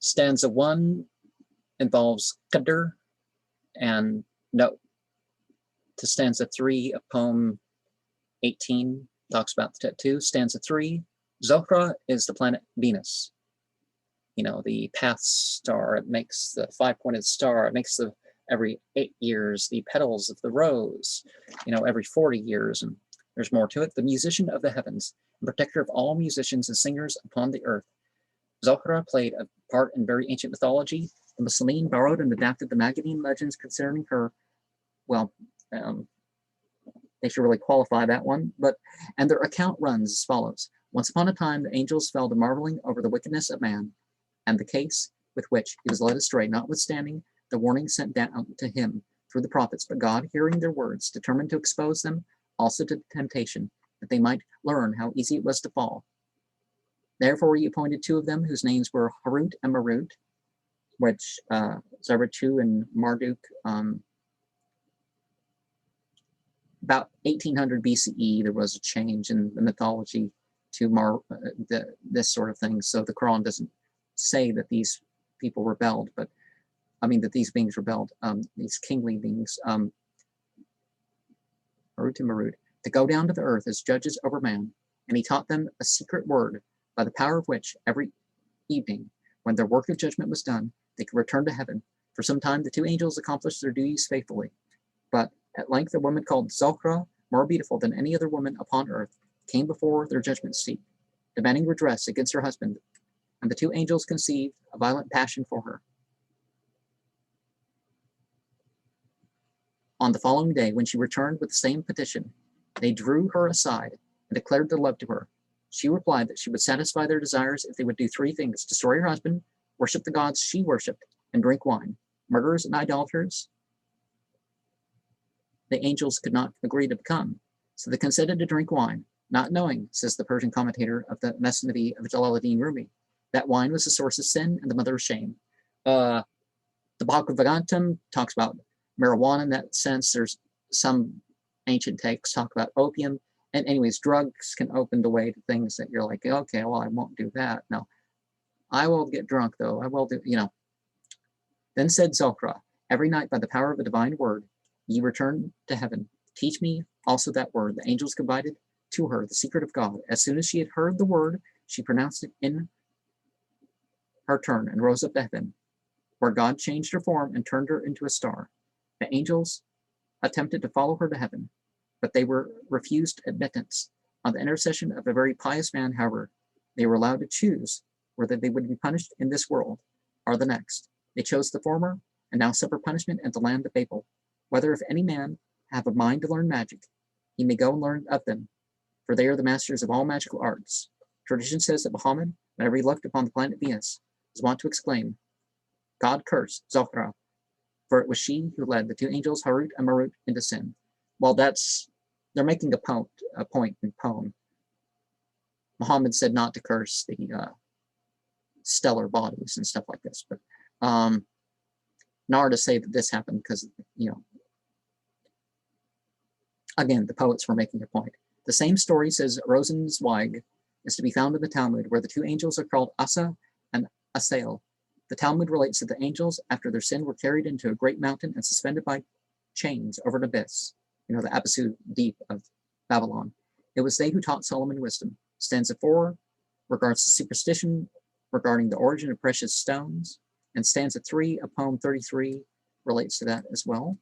Stanza 1 involves qadr and no. To stanza 3 of poem 18 talks about the tattoo. Stanza 3, Zohra is the planet Venus. You know, the path star, it makes the 5-pointed star, it makes the every 8 years, the petals of the rose, you know, every 40 years, and there's more to it. The musician of the heavens, and protector of all musicians and singers upon the earth. Zohra played a part in very ancient mythology. The Muslims borrowed and adapted the Maggadian legends concerning her. Well, they should really qualify that one, and their account runs as follows. Once upon a time, the angels fell to marveling over the wickedness of man, and the case with which he was led astray, notwithstanding the warning sent down to him through the prophets. But God, hearing their words, determined to expose them also to temptation, that they might learn how easy it was to fall. Therefore he appointed 2 of them, whose names were Harut and Marut, which Zarathu and Marduk, about 1800 BCE, there was a change in the mythology to this sort of thing. So the Quran doesn't say that these people rebelled, but I mean that these beings rebelled, these kingly beings, Harut and Marut, to go down to the earth as judges over man. And he taught them a secret word, by the power of which every evening, when their work of judgment was done, they could return to heaven. For some time the 2 angels accomplished their duties faithfully. But at length a woman called Zohra, more beautiful than any other woman upon earth, came before their judgment seat, demanding redress against her husband, and the 2 angels conceived a violent passion for her. On the following day, when she returned with the same petition, they drew her aside and declared their love to her. She replied that she would satisfy their desires if they would do 3 things: destroy her husband, worship the gods she worshipped, and drink wine. Murderers and idolaters the angels could not agree to become, so they consented to drink wine, not knowing, says the Persian commentator of the Mesnavi of Jalaluddin Rumi, that wine was the source of sin and the mother of shame. The Bhagavatam talks about marijuana in that sense. There's some ancient texts talk about opium. And anyways, drugs can open the way to things that you're like, okay, well, I won't do that. No, I will get drunk, though. I will do, you know. Then said Zohra, every night by the power of a divine word, ye return to heaven. Teach me also that word. The angels confided to her the secret of God. As soon as she had heard the word, she pronounced it in her turn and rose up to heaven, where God changed her form and turned her into a star. The angels attempted to follow her to heaven, but they were refused admittance. On the intercession of a very pious man, however, they were allowed to choose whether they would be punished in this world or the next. They chose the former, and now suffer punishment in the land of Babel. Whether if any man have a mind to learn magic, he may go and learn of them, for they are the masters of all magical arts. Tradition says that Muhammad, whenever he looked upon the planet Venus, was wont to exclaim, God curse Zohra, for it was she who led the 2 angels Harut and Marut into sin. Well, they're making a point in poem. Muhammad said not to curse the stellar bodies and stuff like this, but nor to say that this happened because, you know, again, the poets were making a point. The same story, says Rosenzweig, is to be found in the Talmud, where the 2 angels are called Asa and Asael. The Talmud relates that the angels, after their sin, were carried into a great mountain and suspended by chains over an abyss, you know, the Abyssu Deep of Babylon. It was they who taught Solomon wisdom. Stanza 4 regards the superstition regarding the origin of precious stones, and stanza 3 of poem 33 relates to that as well.